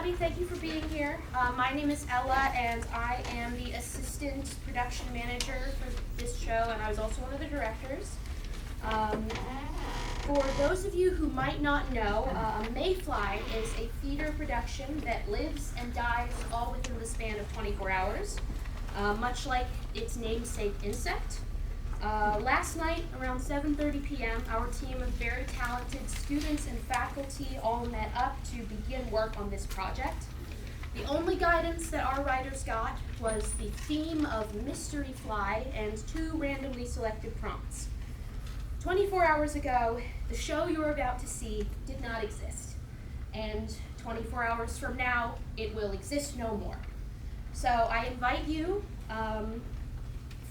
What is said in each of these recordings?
everybody. Thank you for being here. My name is Ella, and I am the assistant production manager for this show, and I was also one of the directors. For those of you who might not know, Mayfly is a theater production that lives and dies all within the span of 24 hours, much like its namesake insect. Last night, around 7:30 p.m., our team of very talented students and faculty all met up to begin work on this project. The only guidance that our writers got was the theme of Mystery Fly and 2 randomly selected prompts. 24 hours ago, the show you're about to see did not exist. And 24 hours from now, it will exist no more. So I invite you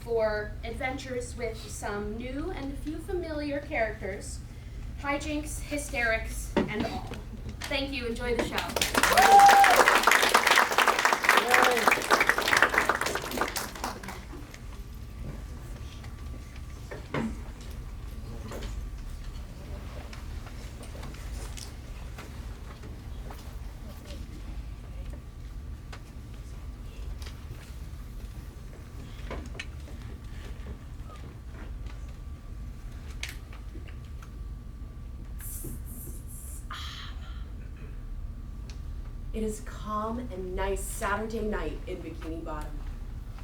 for adventures with some new and a few familiar characters, hijinks, hysterics, and all. Thank you. Enjoy the show. It is calm and nice Saturday night in Bikini Bottom,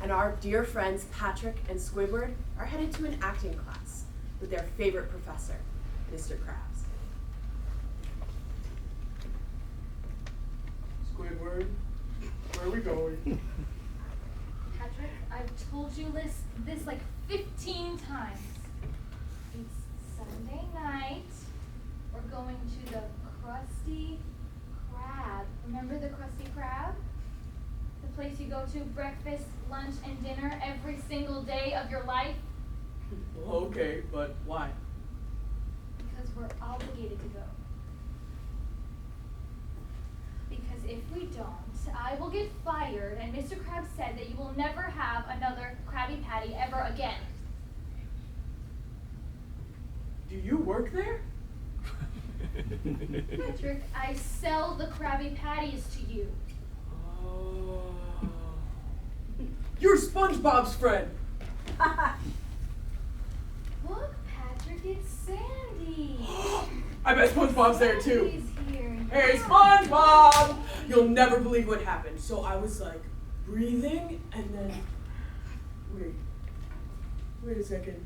and our dear friends Patrick and Squidward are headed to an acting class with their favorite professor, Mr. Krabs. Squidward, where are we going? Patrick, I've told you this like 15 times. It's Sunday night. We're going to the Krusty Krab. Remember the Krusty Krab? The place you go to breakfast, lunch, and dinner every single day of your life? Well, okay, but why? Because we're obligated to go. Because if we don't, I will get fired, and Mr. Krabs said that you will never have another Krabby Patty ever again. Do you work there? Patrick, I sell the Krabby Patties to you. Oh. You're SpongeBob's friend! Look, Patrick, it's Sandy. I bet SpongeBob's there too. Sandy's here. Hey, SpongeBob! You'll never believe what happened. So I was like breathing and then. Wait a second.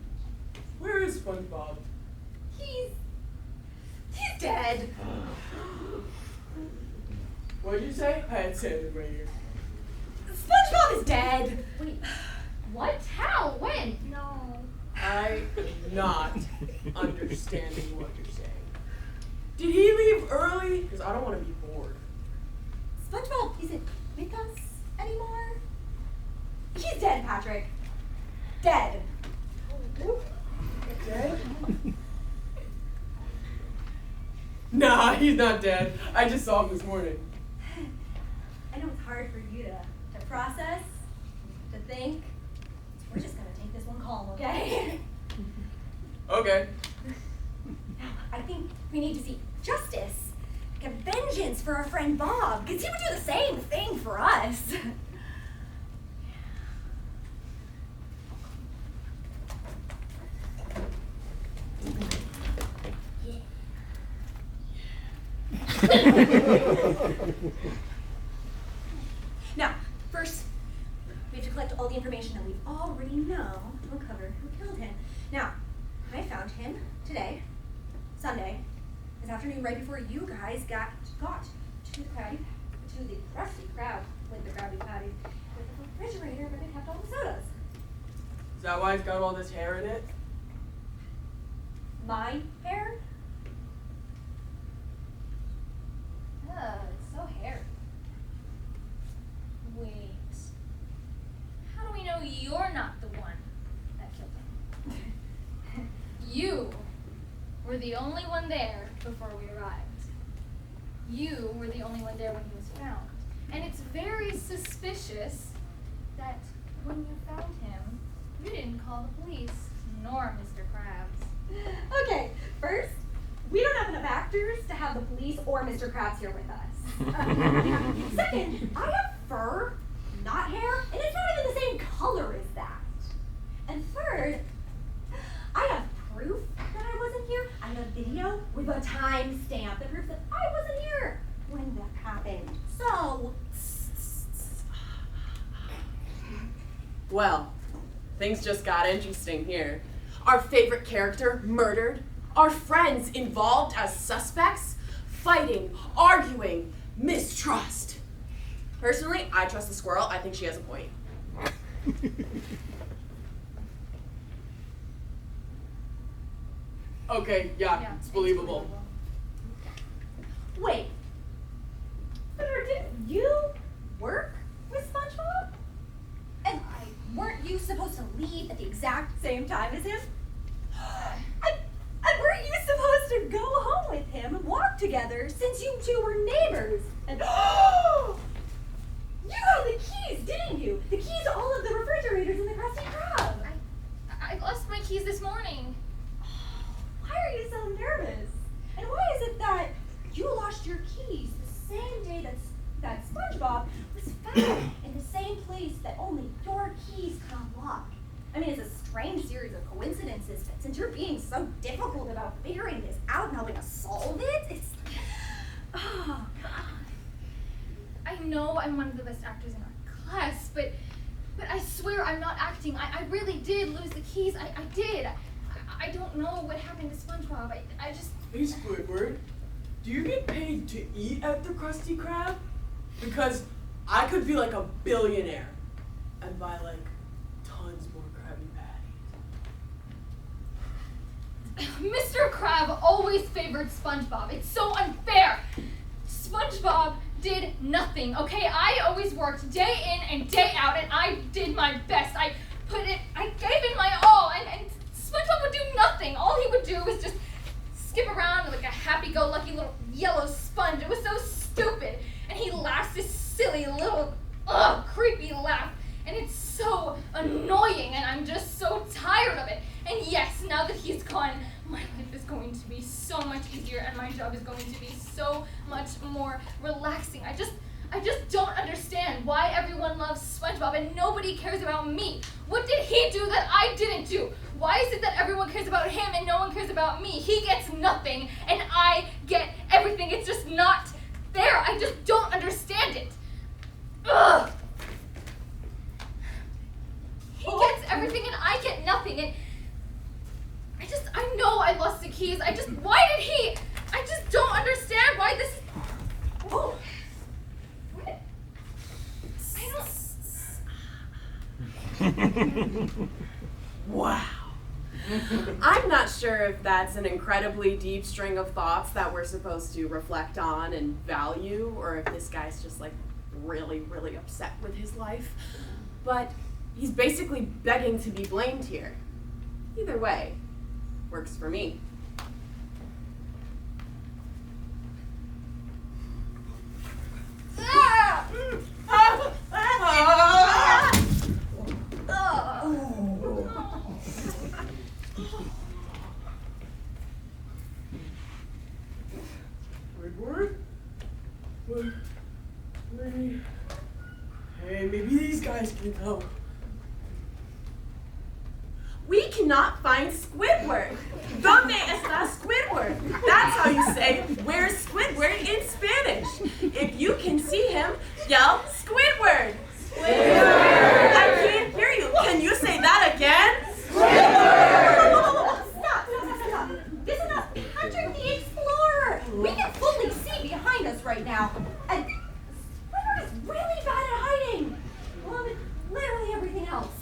Where is SpongeBob? He's dead. What did you say? I had Sandy right here. SpongeBob is dead. Wait, what? How? When? No. I am not understanding what you're saying. Did he leave early? Because I don't want to be bored. SpongeBob isn't with us anymore. He's dead, Patrick. Dead. Dead? Nah, he's not dead. I just saw him this morning. I know it's hard for you to process, to think. So we're just gonna take this one calm, okay? Okay. Now, I think we need to seek justice, like a vengeance for our friend Bob, because he would do the same thing for us. Now, first, we have to collect all the information that we already know to uncover who killed him. Now, I found him today, Sunday, this afternoon, right before you guys got to the Krusty Krab with the Krabby Patties, with the refrigerator where they kept all the sodas. Is that why it's got all this hair in it? My hair? It's so hairy. Wait. How do we know you're not the one that killed him? You were the only one there before we arrived. You were the only one there when he was found. And it's very suspicious that when you found him, you didn't call the police, nor Mr. Krabs. Okay, first, we don't have enough actors to have the police or Mr. Krabs here with us. Second, I have fur, not hair, and it's not even the same color as that. And third, I have proof that I wasn't here. I have a video with a timestamp that proves that I wasn't here when that happened. So, Well, things just got interesting here. Our favorite character murdered, our friends involved as suspects, fighting, arguing, mistrust. Personally, I trust the squirrel. I think she has a point. Okay, yeah, it's believable. wait. Spencer, didn't you work with SpongeBob? And weren't you supposed to leave at the exact same time as him? And weren't you supposed to go home with him and walk together since you two were neighbors? And you had the keys, didn't you? The keys to all of the refrigerators in the Krusty Krab. I lost my keys this morning. Why are you so nervous? And why is it that you lost your keys the same day that SpongeBob was found in the same place that only your keys could unlock? I mean, it's a strange series of coincidences, but since you're being so difficult about figuring this out and helping us solve it, it's... Oh, God. I know I'm one of the best actors in our class, but I swear I'm not acting. I really did lose the keys. I did. I don't know what happened to SpongeBob. I just... Hey, Squidward, do you get paid to eat at the Krusty Krab? Because I could be like a billionaire and buy like tons more Krabby Patties. Mr. Krab always favored SpongeBob. It's so unfair. SpongeBob did nothing, okay? I always worked day in and day out, and I did my best. I gave it my all, and SpongeBob would do nothing. All he would do was just skip around like a happy-go-lucky little yellow sponge. It was so stupid. And he laughs this silly little, creepy laugh. And it's so annoying, and I'm just so tired of it. And yes, now that he's gone, my life is going to be so much easier, and my job is going to be so much more relaxing. I just don't understand why everyone loves SpongeBob and nobody cares about me. What did he do that I didn't do? Why is it that everyone cares about him and no one cares about me? He gets nothing and I get everything. It's just not fair. I just don't understand it. Ugh! He gets everything and I get nothing, and I know I lost the keys. I just don't understand why this is... Oh. What? I don't... Wow. I'm not sure if that's an incredibly deep string of thoughts that we're supposed to reflect on and value, or if this guy's just like really, really upset with his life. But he's basically begging to be blamed here. Either way, works for me. Squidward? Hey, maybe these guys can help. We cannot find Squidward. ¿Dónde está Squidward? That's how you say, where's Squidward in Spanish. If you can see him, yell, Squidward. Squidward. I can't hear you. Can you say that again? Squidward! Stop. This is not Patrick the Explorer. We can fully see behind us right now. And Squidward is really bad at hiding. Along with literally everything else.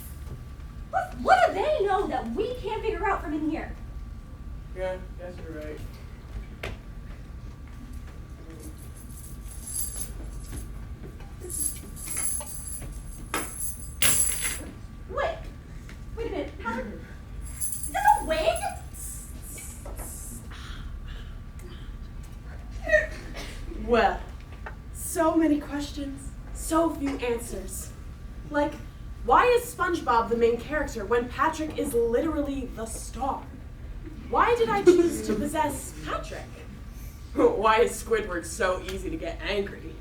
What do they know that we can't figure out from in here? Yeah, guess you're right. Wait a minute, Patrick. Is this a wig? Well, so many questions, so few answers. Like, why is SpongeBob the main character when Patrick is literally the star? Why did I choose to possess Patrick? Why is Squidward so easy to get angry?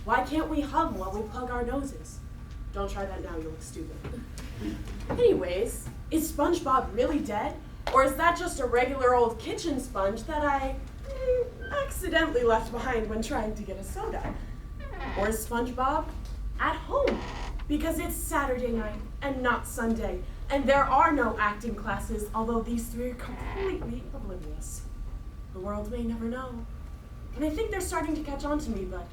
Why can't we hum while we plug our noses? Don't try that now, you look stupid. Anyways, is SpongeBob really dead? Or is that just a regular old kitchen sponge that I accidentally left behind when trying to get a soda? Or is SpongeBob at home? Because it's Saturday night and not Sunday, and there are no acting classes, although these three are completely oblivious. The world may never know. And I think they're starting to catch on to me, but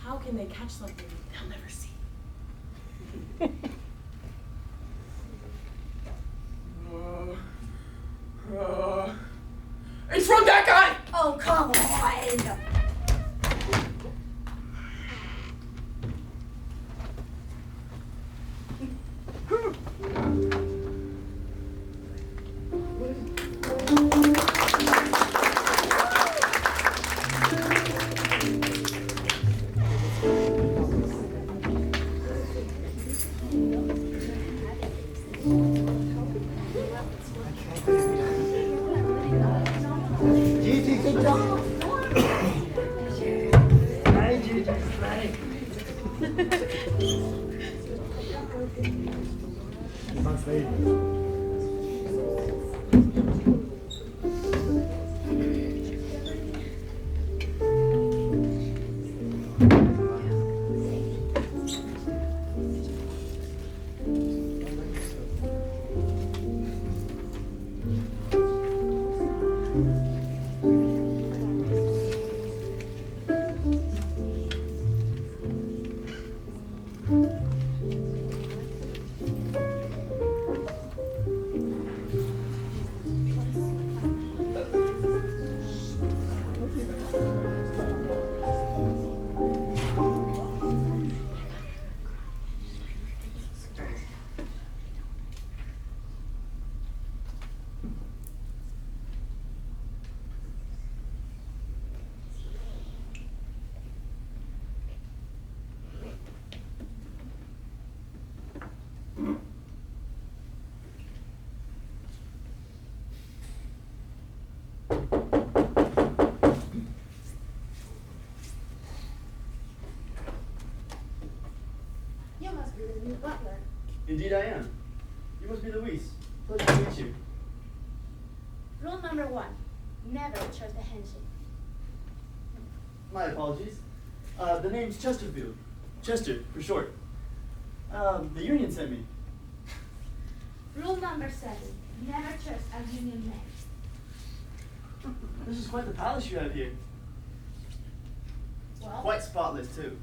how can they catch something they'll never see? It's from that guy! Oh, come on! Gigi, good job. Hi, Gigi. Hi. Boss lady. You must be the new butler. Indeed I am. You must be Luis. Pleasure to meet you. Rule number 1, never trust a handshake. My apologies. The name's Chesterfield. Chester, for short. The union sent me. Rule number 7, never trust a union man. This is quite the palace you have here. Well, Quite spotless, too.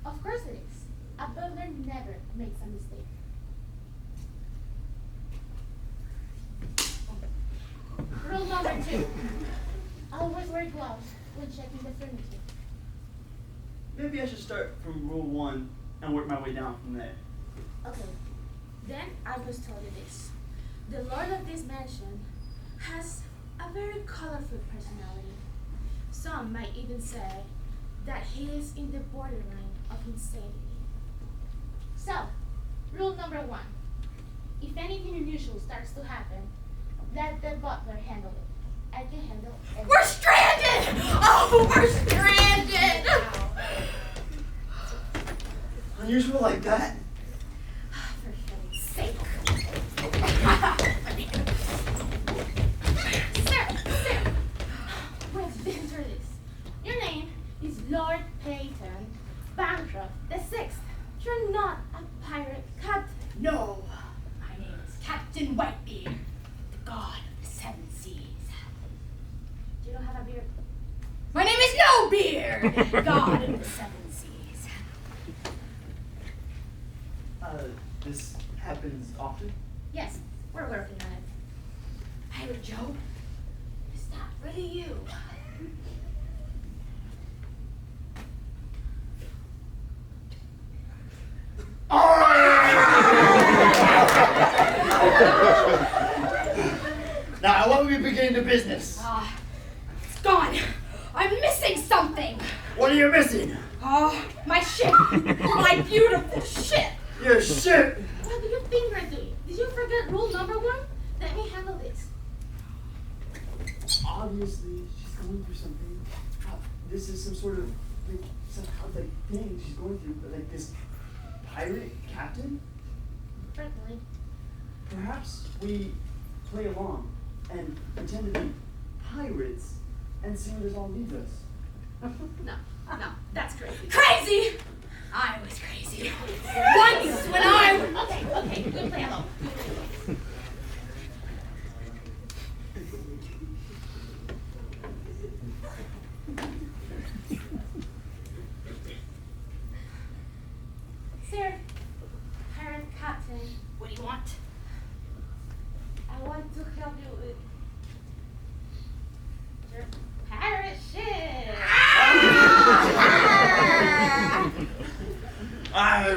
of course it is. A butler never makes a mistake. Rule number 2, always wear gloves when checking the furniture. Maybe I should start from rule 1 and work my way down from there. Okay, then I must tell you this. The lord of this mansion has a very colorful personality. Some might even say that he is in the borderline of insanity. So, rule number 1. If anything unusual starts to happen, let the butler handle it. I can handle everything. We're stranded! Oh, we're stranded! Unusual like that? For heaven's sake. Sir, we've been through this. Your name is Lord Peyton Bancroft the Sixth. You're not a pirate captain. No, my name is Captain Whitebeard, the god of the seven seas. You don't have a beard. My name is No Beard, god of the seven seas. This happens often? Yes, we're working on it. Pirate Joe, is that really you? Now, when we begin the business? It's gone. I'm missing something. What are you missing? My ship. My beautiful ship. Your ship! What do you think we're doing? Did you forget rule number 1? Let me handle this. Obviously, she's going through something. This is some sort of like thing she's going through, but like this pirate captain. Certainly. Perhaps we play along and pretend to be pirates and see where this all leads us. No, that's crazy. Crazy! I was crazy. Once when I... Okay, good plan though. Sir, Pirate Captain, What do you want? I want to help you with your pirate ship.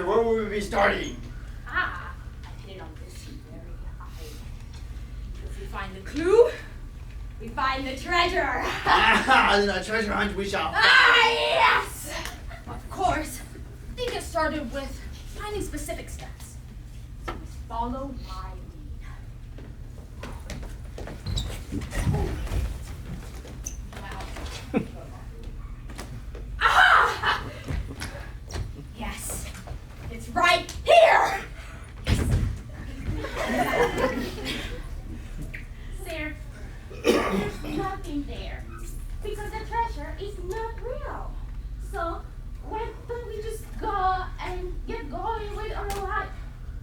Where will we be starting? I hit it on this very high. If we find the clue, we find the treasure. The treasure hunt we shall find. Yes! Of course, I think it started with finding specific steps. So we follow my lead. Wow. Ah! Yes, it's right here! Sir, there's nothing there because the treasure is not real. So why don't we just go and get going with our life?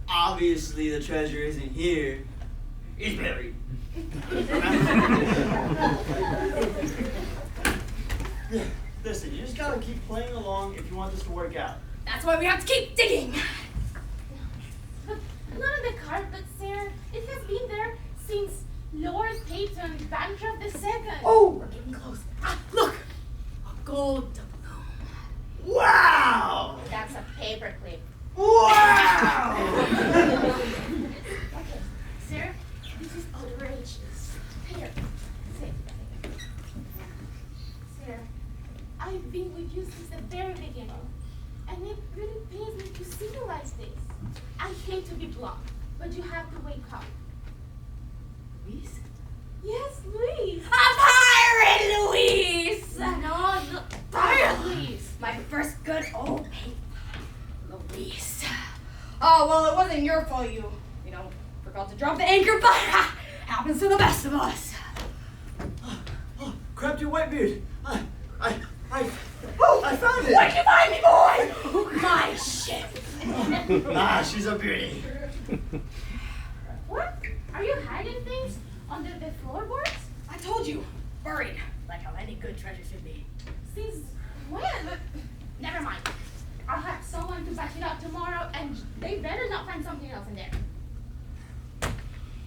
Obviously, the treasure isn't here. It's buried. Listen, you just gotta keep playing along if you want this to work out. That's why we have to keep digging. But not in the carpet, sir. It has been there since Lord Peyton Bancroft II. Oh, we're getting close. Ah, look! A gold doubloon. Wow! That's a paperclip. Wow! Okay, sir, this is outrageous. Here, sit. Sir, I've been with you since the very beginning, and it really pains me to see you like this. I hate to be blunt, but you have to wake up. Luis? Yes, Luis. A pirate, Luis! No, pirate Luis. My first good old paper. Luis. Oh, well, it wasn't your fault you know, forgot to drop the anchor, but happens to the best of us. Captain Whitebeard! I found it! Where'd you find me, boy? My ship. She's a beauty. What? Are you hiding things under the floorboards? I told you, buried, like how any good treasure should be. Since when? Never mind. I'll have someone to back it up tomorrow, and they better not find something else in there.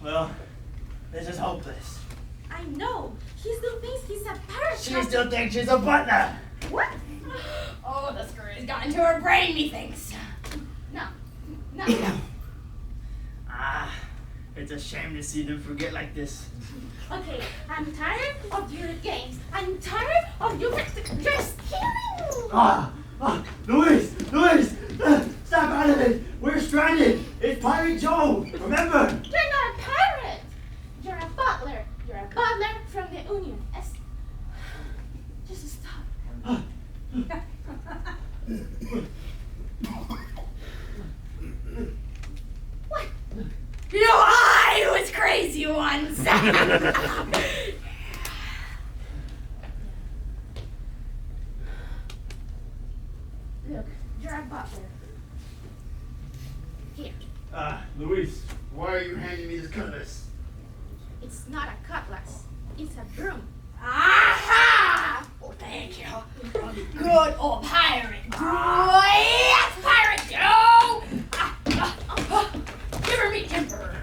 Well, this is hopeless. I know. He still thinks he's a pirate. She still thinks she's a butler. What? Oh, the screw has got into her brain, methinks. No. It's a shame to see them forget like this. Okay, I'm tired of your games. I'm tired of your stealing. Luis! Stop out of it! We're stranded! It's Pirate Joe! Remember? You're not a pirate. You're a butler. You're a butler from the Union. Just stop. What? You know, I was crazy once. Look, you're a butler. Here, Luis, why are you handing me this cutlass? it's not a cutlass. It's a broom. Aha! Oh, thank you. Good old pirate. Yes, Pirate Joe! Give me timbers.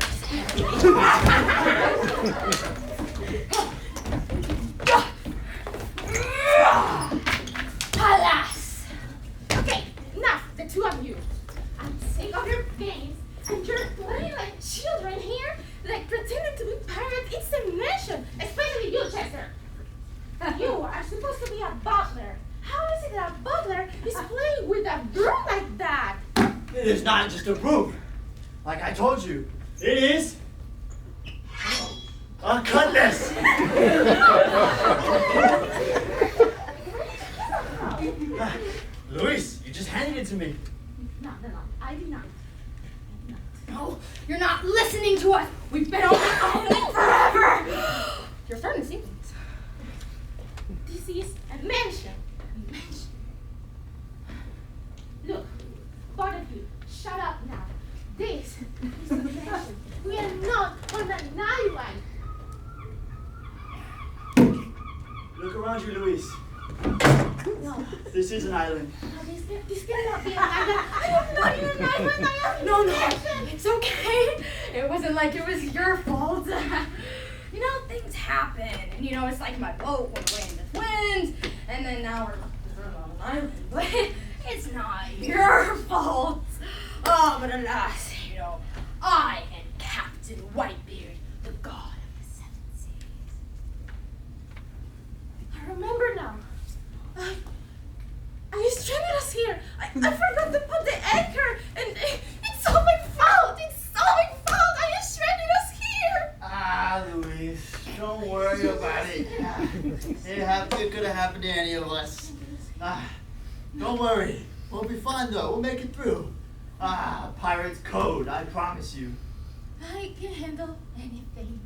Alas. Okay, enough, the two of you. I'm sick of your games, and you're playing like children here, like pretending to be pirates. It's a mission, especially you, Chester. You are supposed to be a butler. How is it that a butler is playing with a broom like that? It is not just a broom. Like I told you, it is a cutlass. listening to us. We've been on this island forever. You're starting to see things. This is a mansion. Look, both of you, shut up now. This is a mansion. We are not on an island. Look around you, Luis. No, This is an island. this cannot be an island. I am not in an island. I am No, in a no, mansion. it's okay. It wasn't like it was your fault. You know, things happen. And you know, it's like my boat went away in the wind. And then now we're on an island. But it's not your fault. Oh, but alas, you know, I am Captain Whitebeard, the god of the seven seas. I remember now. I stranded us here. I forgot to put the anchor, and it's all my fault. It's all my fault. I stranded us here. Ah, Luis, don't worry about it. It could have happened to any of us. Don't worry. We'll be fine though. We'll make it through. Pirate's code, I promise you. I can handle anything.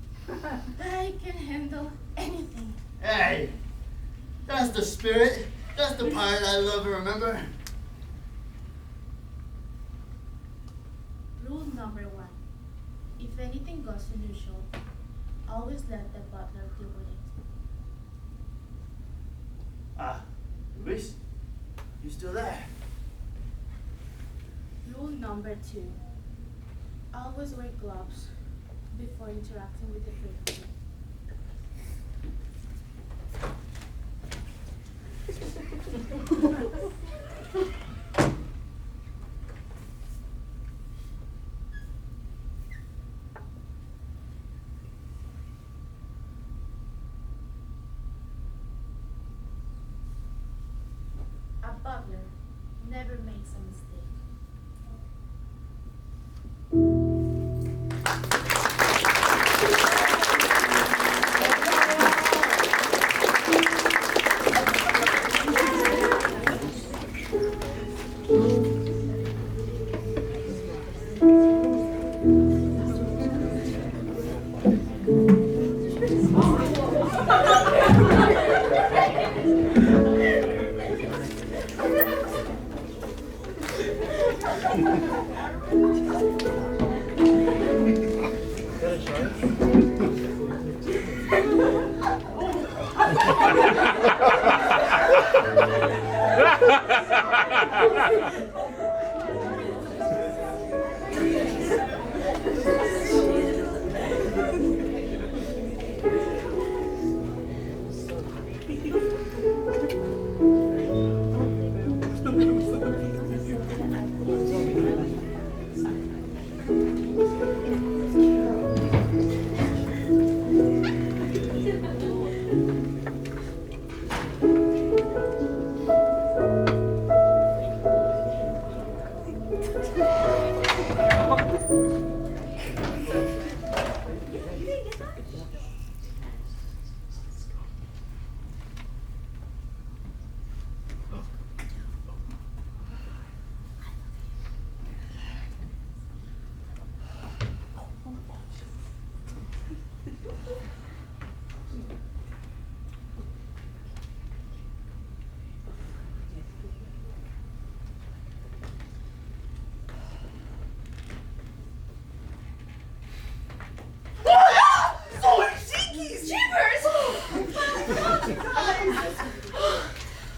I can handle anything. Hey, that's the spirit. That's the pirate I love and remember. Rule number 1. If anything goes unusual, always let the butler deal with it. Luis, you still there? Rule number 2. Always wear gloves before interacting with the food. A butler never makes a mistake.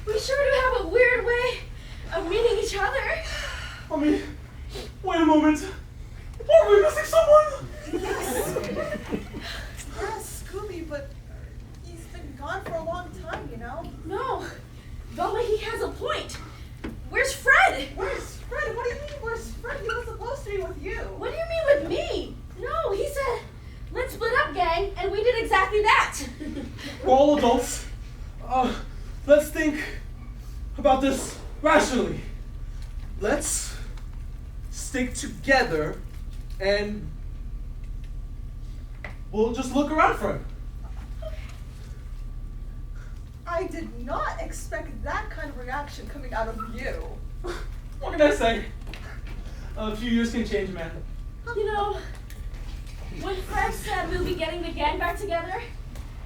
We sure do have a weird way of meeting each other. I mean, wait a moment. Are we missing someone? Yeah, Scooby, but he's been gone for a long time, you know? No, Velma, he has a point. Where's Fred? Where's Fred? What do you mean, where's Fred? He was supposed to be with you. What do you mean with me? No, he said, let's split up, gang, and we did exactly that. We're all adults. Let's think about this rationally. Let's stick together and we'll just look around for him. I did not expect that kind of reaction coming out of you. What can I say? A few years can change a man. You know, When Fred said we'll be getting the gang back together,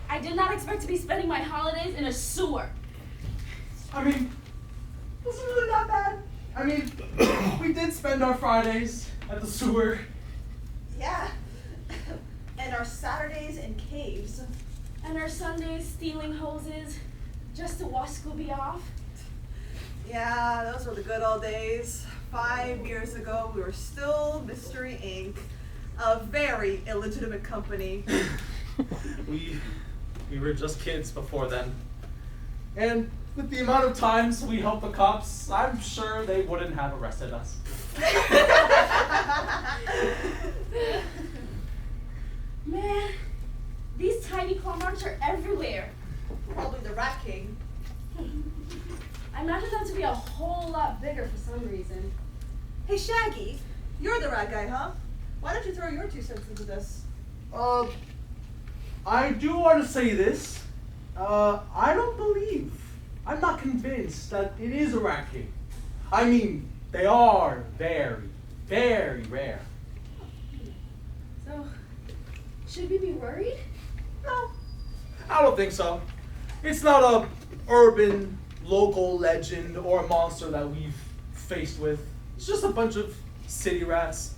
I did not expect to be spending my holidays in a sewer. I mean, was it really that bad? I mean, we did spend our Fridays at the sewer. Yeah. And our Saturdays in caves. And our Sundays stealing hoses just to wash Scooby off. Yeah, those were the good old days. 5 years ago, we were still Mystery Inc., a very illegitimate company. We were just kids before then. And with the amount of times we helped the cops, I'm sure they wouldn't have arrested us. Man, these tiny claw marks are everywhere. Probably the Rat King. I imagine them to be a whole lot bigger for some reason. Hey, Shaggy, you're the rat guy, huh? Why don't you throw your 2 cents into this? I do want to say this. I'm not convinced that it is a rat king. I mean, they are very, very rare. So, should we be worried? No, I don't think so. It's not a urban, local legend or a monster that we've faced with. It's just a bunch of city rats,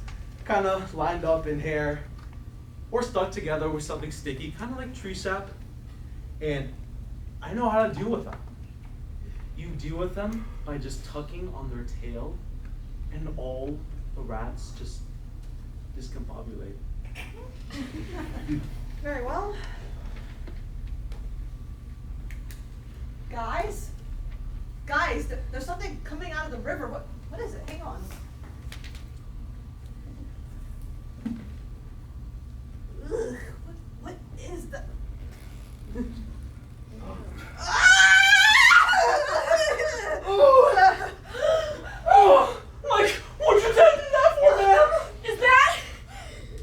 kind of lined up in hair, or stuck together with something sticky, kind of like tree sap. And I know how to deal with them. You deal with them by just tucking on their tail, and all the rats just discombobulate. Very well. Guys? Guys, there's something coming out of the river. What is it? Hang on. Ugh, what is that? Oh, Mike, what'd you take that for, man? Is that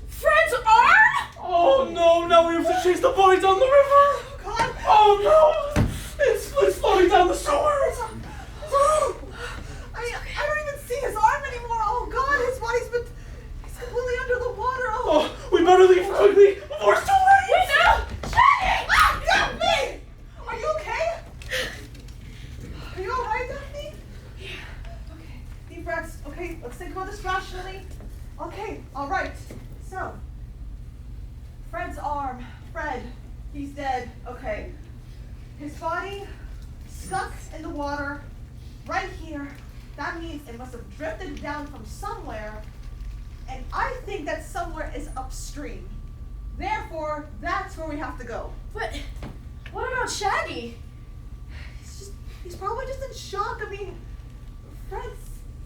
Fred's arm? Oh no, now we have to chase the boy down the river. God. Oh no, it's floating down the sewers. I don't even see his arm anymore. Oh God, he's completely under the water. Oh, we better leave quickly before it's too late. Wait, no! Shaggy! Ah, Daphne! Are you okay? Are you alright, Daphne? Yeah. Okay, deep breaths. Okay, let's think about this rationally. Okay, alright. So, Fred's arm. Fred, he's dead. Okay. His body stuck in the water right here. That means it must have drifted down from somewhere. And I think that somewhere is upstream. Therefore, that's where we have to go. But what about Shaggy? He's probably just in shock. I mean,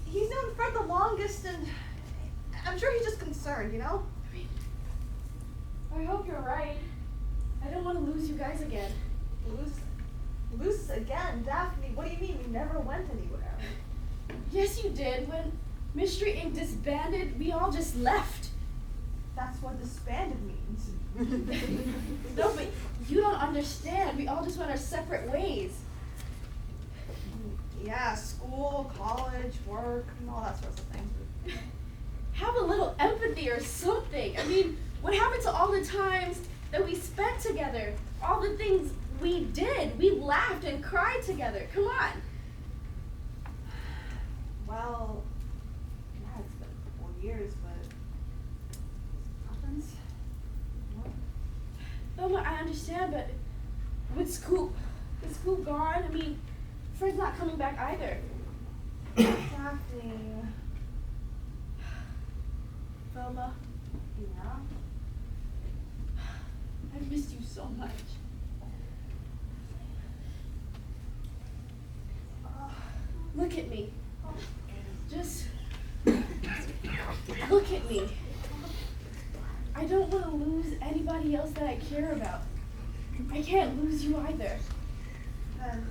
he's known Fred the longest, and I'm sure he's just concerned, you know? I hope you're right. I don't want to lose you guys again. Lose again? Daphne, what do you mean? We never went anywhere. Yes, you did. When Mystery Inc. disbanded, we all just left. That's what disbanded means. No, but you don't understand. We all just went our separate ways. Yeah, school, college, work, and all that sorts of things. Have a little empathy or something. I mean, what happened to all the times that we spent together? All the things we did. We laughed and cried together. Come on. Well, yeah, it's been 4 years, but nothing's. Thelma, I understand, but with Scoop gone, I mean, Fred's not coming back either. Exactly. Thelma. Yeah. I've missed you so much. Look at me. Just look at me. I don't want to lose anybody else that I care about. I can't lose you either. Then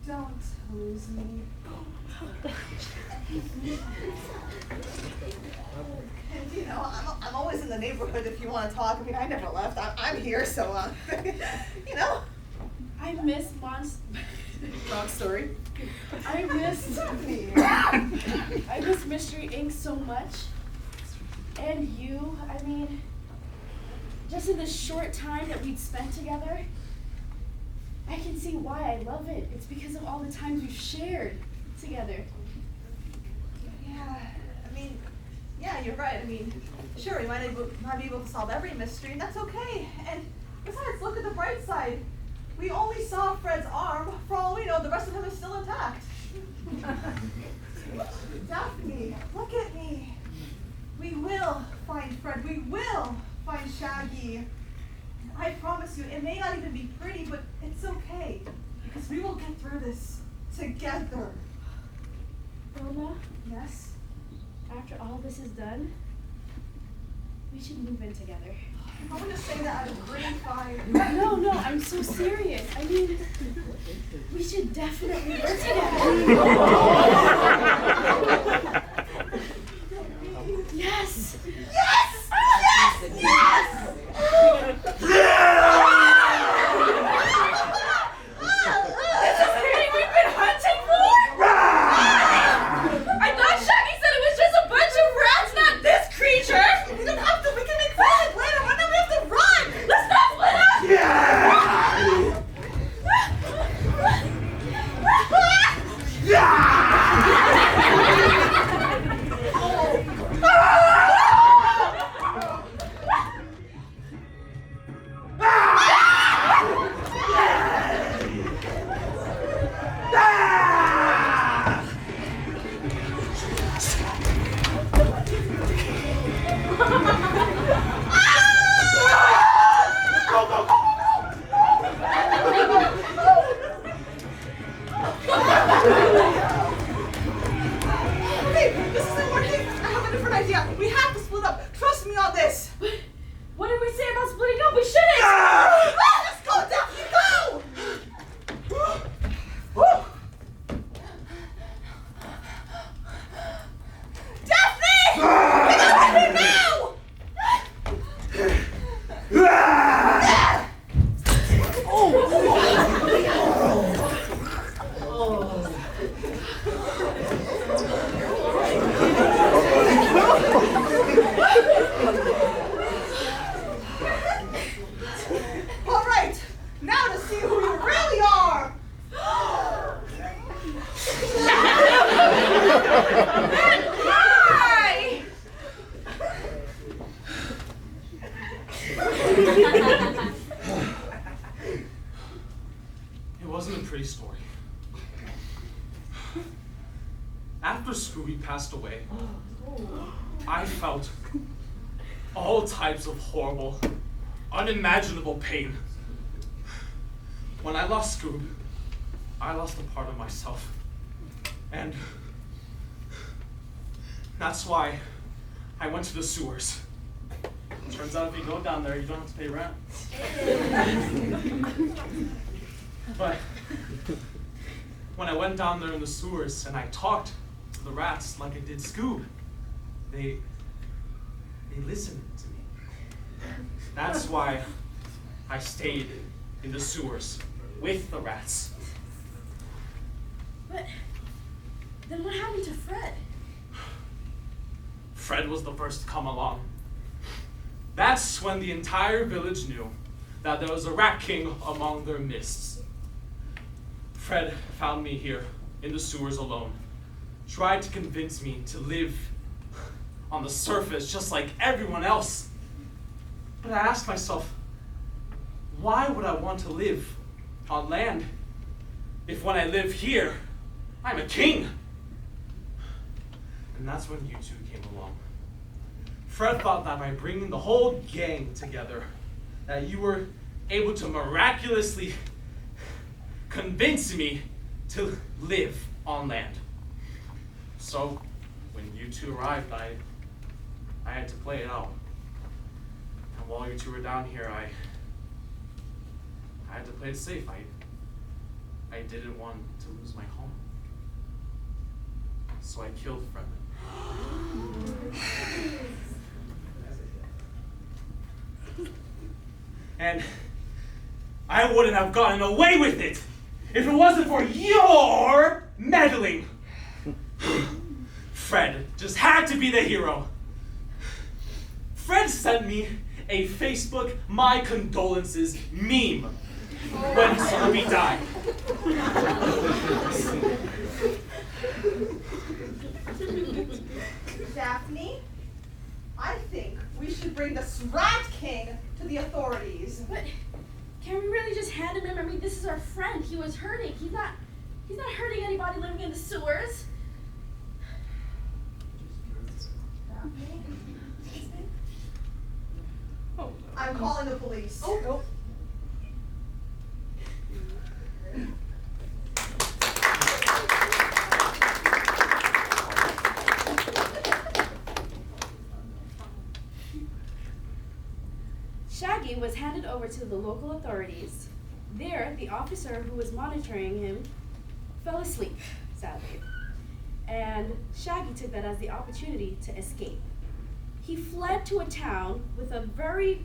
don't lose me. And you know, I'm always in the neighborhood if you want to talk. I mean, I never left. I'm here, so you know. I miss Wrong story. I miss Mystery Inc. so much. And you, I mean, just in the short time that we'd spent together, I can see why I love it. It's because of all the times we've shared together. Yeah, I mean, yeah, you're right. I mean, sure, we might not be able to solve every mystery, and that's okay. And besides, look at the bright side. We only saw Fred's arm. For all we know, the rest of him is still intact. Daphne, look at me. We will find Fred. We will find Shaggy. I promise you, it may not even be pretty, but it's okay. Because we will get through this together. Wilma, Yes? after all this is done, we should move in together. I'm going to say that out of green fire. No, I'm so serious. I mean, we should definitely live together. Yes! Yes! Yes! Yes! This is the thing we've been hunting for? I thought Shaggy said it was just a bunch of rats, not this creature. We don't have to. We can make friends later. Why do we have to run? Let's not split up. Hey, this isn't working. I have a different idea. We have to split up. Trust me on this. What did we say about splitting up? We shouldn't! Let's go, Daphne, go! Daphne! Get out of here now! All right, now to see who you really are. Hi! It wasn't a pretty story. After Scooby passed away, I felt all types of horrible, unimaginable pain. When I lost Scoob, I lost a part of myself. And that's why I went to the sewers. Turns out if you go down there, you don't have to pay rent. But when I went down there in the sewers and I talked to the rats like I did Scoob, they listened to me. That's why I stayed in the sewers with the rats. But then what happened to Fred? Fred was the first to come along. That's when the entire village knew that there was a rat king among their midst. Fred found me here in the sewers alone, tried to convince me to live on the surface just like everyone else. But I asked myself, why would I want to live on land if when I live here, I'm a king? And that's when you two came along. Fred thought that by bringing the whole gang together, that you were able to miraculously convince me to live on land. So, when you two arrived, I had to play it out. And while you two were down here, I had to play it safe. I didn't want to lose my home. So I killed Fred. And I wouldn't have gotten away with it if it wasn't for your meddling. Fred just had to be the hero. Fred sent me a Facebook "My Condolences" meme when Herbie died. Daphne, I think we should bring this Rat King to the authorities. But can we really just hand him in? I mean, this is our friend. He was hurting. He's not hurting anybody living in the sewers. I'm calling the police. Oh. Shaggy was handed over to the local authorities. There, the officer who was monitoring him fell asleep, sadly. And Shaggy took that as the opportunity to escape. He fled to a town with a very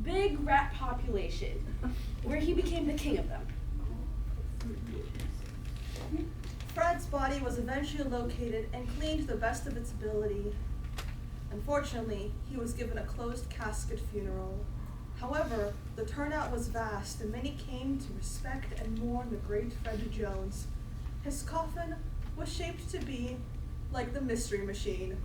big rat population, where he became the king of them. Fred's body was eventually located and cleaned to the best of its ability. Unfortunately, he was given a closed casket funeral. However, the turnout was vast and many came to respect and mourn the great Fred Jones. His coffin was shaped to be like the Mystery Machine.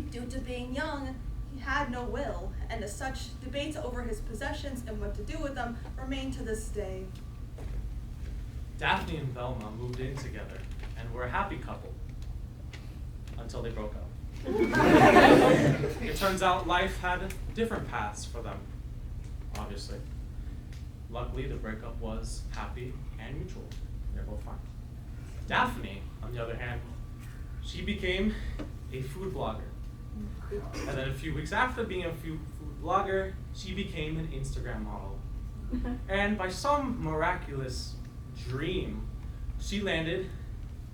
Due to being young, he had no will, and as such, debates over his possessions and what to do with them remain to this day. Daphne and Velma moved in together and were a happy couple until they broke up. It turns out life had different paths for them, obviously. Luckily, the breakup was happy and mutual. They're both fine. Daphne, on the other hand, she became a food blogger. And then a few weeks after being a food blogger, she became an Instagram model. And by some miraculous dream, she landed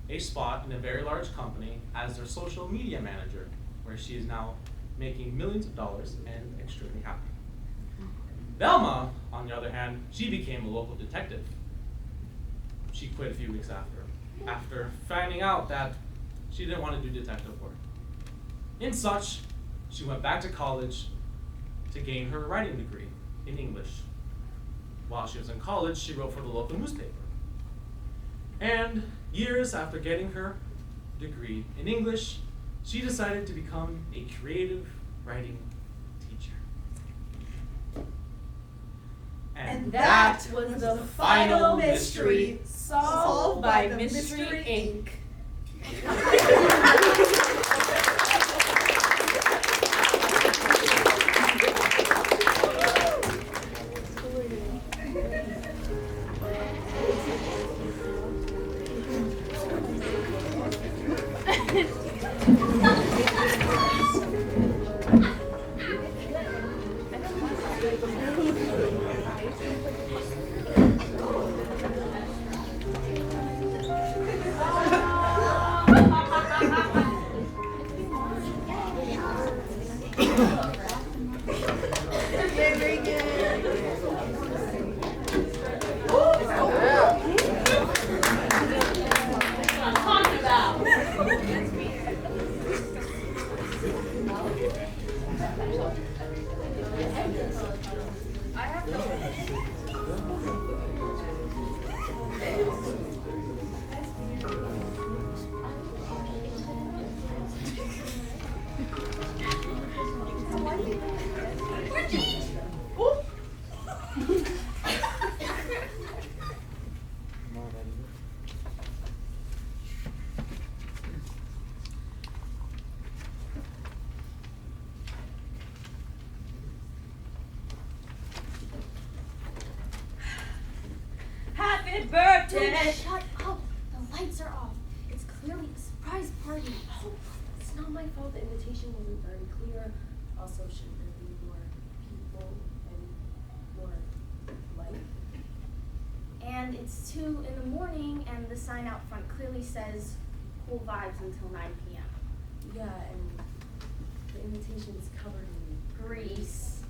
a spot in a very large company as their social media manager, where she is now making millions of dollars and extremely happy. Velma, on the other hand, she became a local detective. She quit a few weeks after finding out that she didn't want to do detective work. In such, she went back to college to gain her writing degree in English. While she was in college, she wrote for the local newspaper. And years after getting her degree in English, she decided to become a creative writing teacher. And That was the final mystery solved by Mystery Inc. Happy birthday! Shut up! The lights are off. It's clearly a surprise party. Oh, It's not my fault the invitation wasn't very clear. Also, shouldn't there be more people and more light? and it's 2 in the morning, and the sign out front clearly says cool vibes until 9 p.m. Yeah, and the invitation is covered in Grease.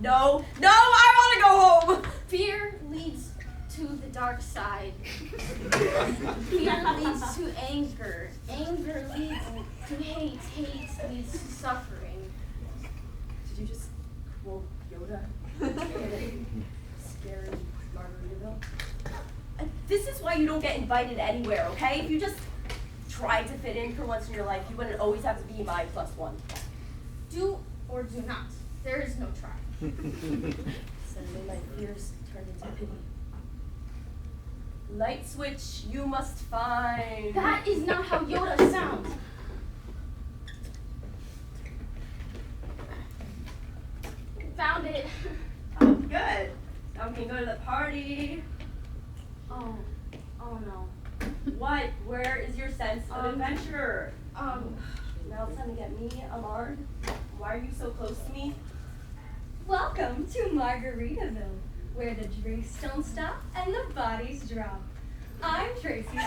No, I want to go home. Fear leads to the dark side. Fear leads to anger. Anger leads to hate. Hate leads to suffering. Did you just quote Yoda? Scary Margaritaville? This is why you don't get invited anywhere, okay? If you just tried to fit in for once in your life, you wouldn't always have to be my +1. Do or do not. There is no try. Suddenly my fears turned into pity. Light switch you must find. That is not how Yoda sounds. Found it. Oh, good. Now we can go to the party. Oh no. What? Where is your sense of adventure? Um, Now it's time to get me, Amard. Why are you so close to me? Welcome to Margaritaville, where the drinks don't stop and the bodies drop. I'm Tracy. Would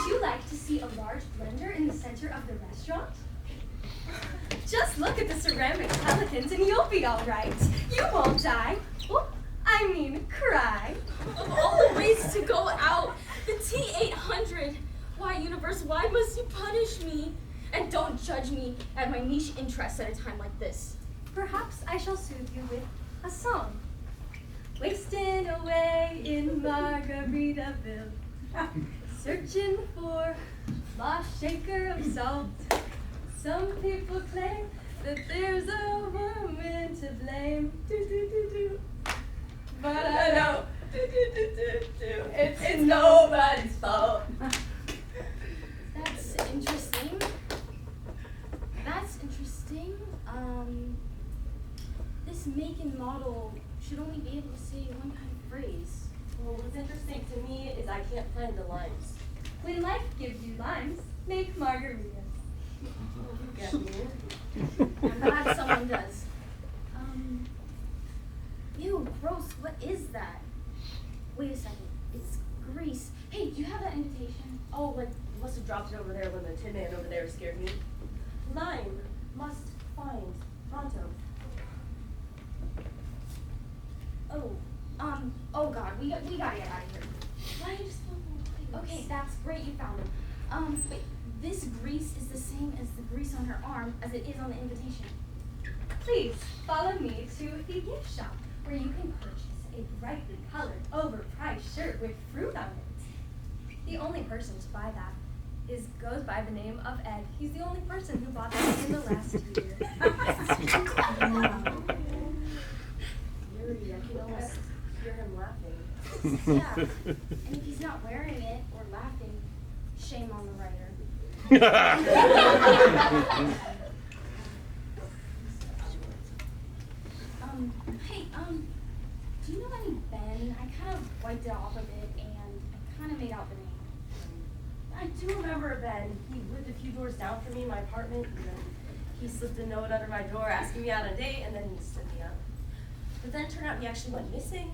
you like to see a large blender in the center of the restaurant? Just look at the ceramic pelicans and you'll be all right. You won't die. I mean, cry. of all the ways to go out, the T-800. Why, universe, why must you punish me? And don't judge me at my niche interests at a time like this. Perhaps I shall soothe you with a song. Wasting away in Margaritaville, searching for lost shaker of salt. Some people claim that there's a woman to blame. But I know It's nobody's fault. That's interesting. That's interesting. This make and model should only be able to say one kind of phrase. Well, what's interesting to me is I can't find the lines. when life gives you limes, make margaritas. You get me? I'm glad someone does. Ew, gross, what is that? Wait a second, it's grease. Hey, do you have that invitation? Oh, like, you must have dropped it over there when the tin man over there scared me. Lime must find pronto. Oh god, we gotta get out of here. Why don't you just fill the whole thing? Okay, that's great, you found it. Wait, this grease is the same as the grease on her arm as it is on the invitation. Please follow me to the gift shop where you can purchase a brightly colored, overpriced shirt with fruit on it. The only person to buy that goes by the name of Ed. He's the only person who bought that in the last year. Yuri, I can almost hear him laughing. Yeah, and if he's not wearing it or laughing, shame on the writer. Hey, do you know any Ben? I kind of wiped it off a bit and I kind of made out the name. I do remember Ben. He lived a few doors down from me in my apartment, and then he slipped a note under my door asking me out on a date, and then he stood me up. But then it turned out he actually went missing.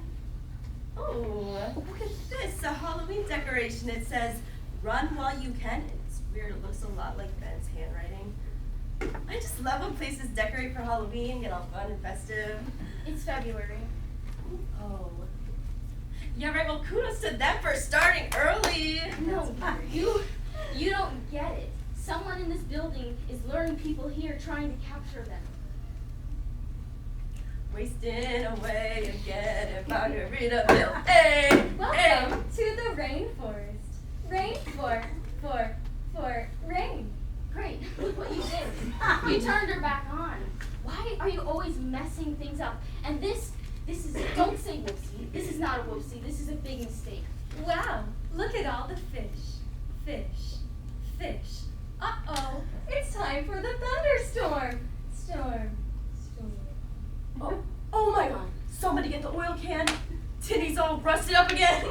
Oh, look at this, a Halloween decoration. It says, "Run while you can." It's weird, it looks a lot like Ben's handwriting. I just love when places decorate for Halloween, get all fun and festive. It's February. Oh. Yeah, right, well, kudos to them for starting early. No, you don't get it. Someone in this building is luring people here trying to capture them. Wasting away again in Margaritaville. Hey! Welcome to the rainforest. Rain for rain. Great, look what you did. You turned her back on. Why are you always messing things up? And this is, don't say whoopsie. This is not a whoopsie. This is a big mistake. Wow, look at all the fish. Fish. Uh-oh, it's time for the thunderstorm. Storm. Oh my god, somebody get the oil can. Tinny's all rusted up again.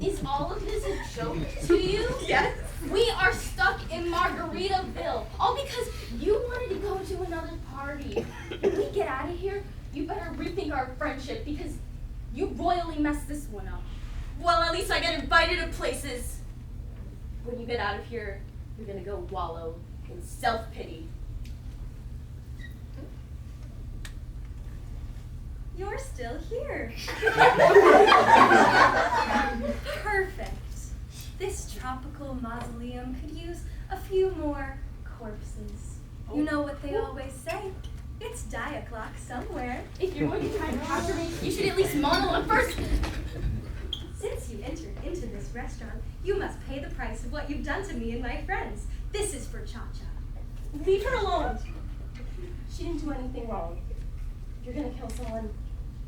Is all of this a joke to you? Yes. We are stuck in Margaritaville, all because you wanted to go to another party. When we get out of here, you better rethink our friendship because you royally messed this one up. Well, at least I get invited to places. When you get out of here, you're gonna go wallow in self-pity. You're still here. Perfect. This tropical mausoleum could use a few more corpses. You know what they always say. It's die o'clock somewhere. If you're going to try and capture me, you should at least monologue first. Since you entered into this restaurant, you must pay the price of what you've done to me and my friends. This is for Cha-Cha. Leave her alone. She didn't do anything wrong. If you're gonna kill someone,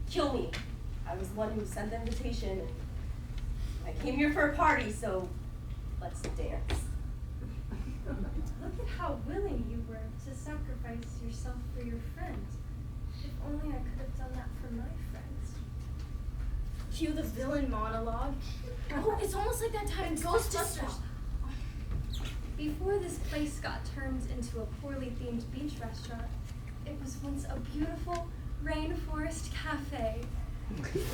kill me. I was the one who sent the invitation, and I came here for a party, so let's dance. Look at how willing you were to sacrifice yourself for your friend. If only I could have done that for my friends. Cue the villain monologue. Oh, it's almost like that time in Ghostbusters. Before this place got turned into a poorly themed beach restaurant, it was once a beautiful rainforest cafe.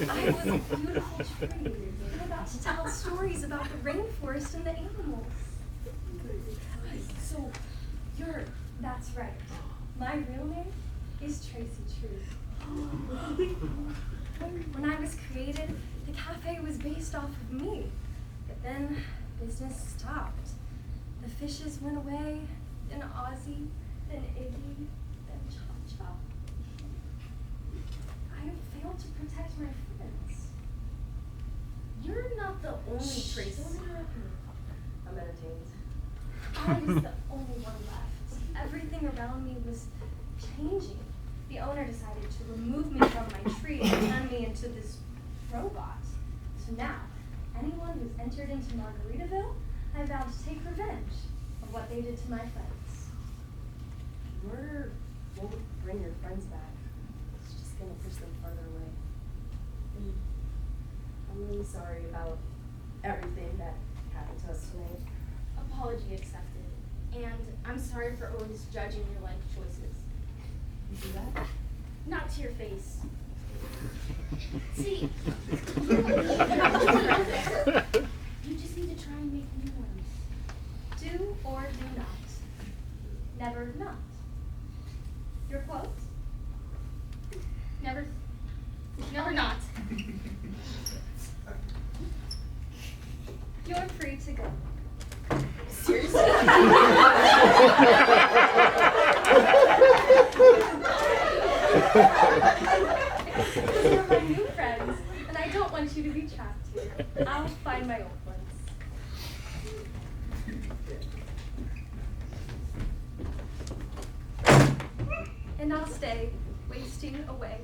I was a beautiful tree, about to tell stories about the rainforest and the animals. So, That's right. My real name is Tracy True. When I was created, the cafe was based off of me. But then business stopped. The fishes went away, then Ozzy, then Iggy, then Cha-Cha. I have failed to protect my friends. You're not the only Tracy. don't interrupt me. I'm entertained. I was the only one left. Everything around me was changing. The owner decided to remove me from my tree and turn me into this robot. So now, anyone who's entered into Margaritaville, I vow to take revenge of what they did to my friends. Murder won't bring your friends back. It's just gonna push them farther away. And I'm really sorry about everything that happened to us tonight. Apology accepted. And I'm sorry for always judging your life choices. You do that? Not to your face. See, you just need to try and make new ones. Do or do not. Never not. Your quote? Never not. You're free to go. Seriously? You're my new friends, and I don't want you to be trapped here. I'll find my old ones. And I'll stay wasting away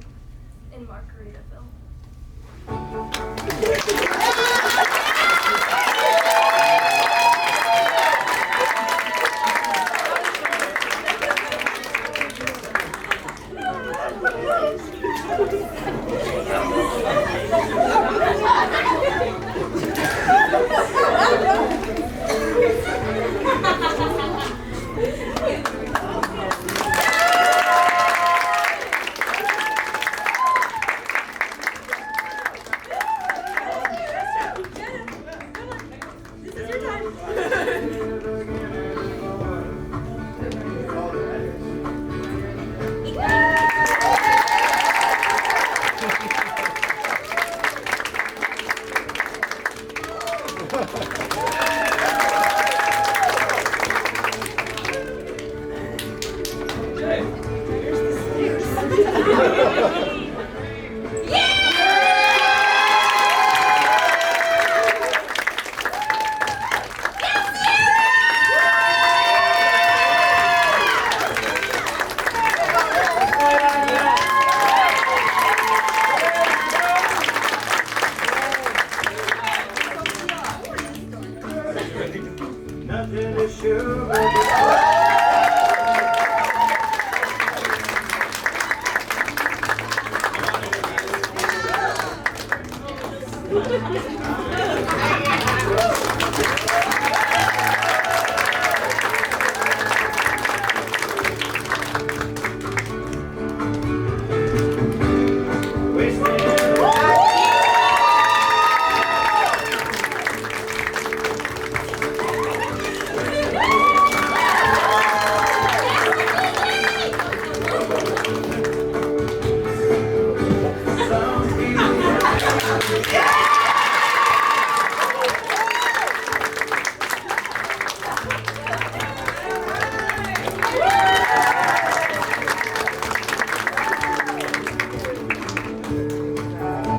in Margaritaville. Nothing to show.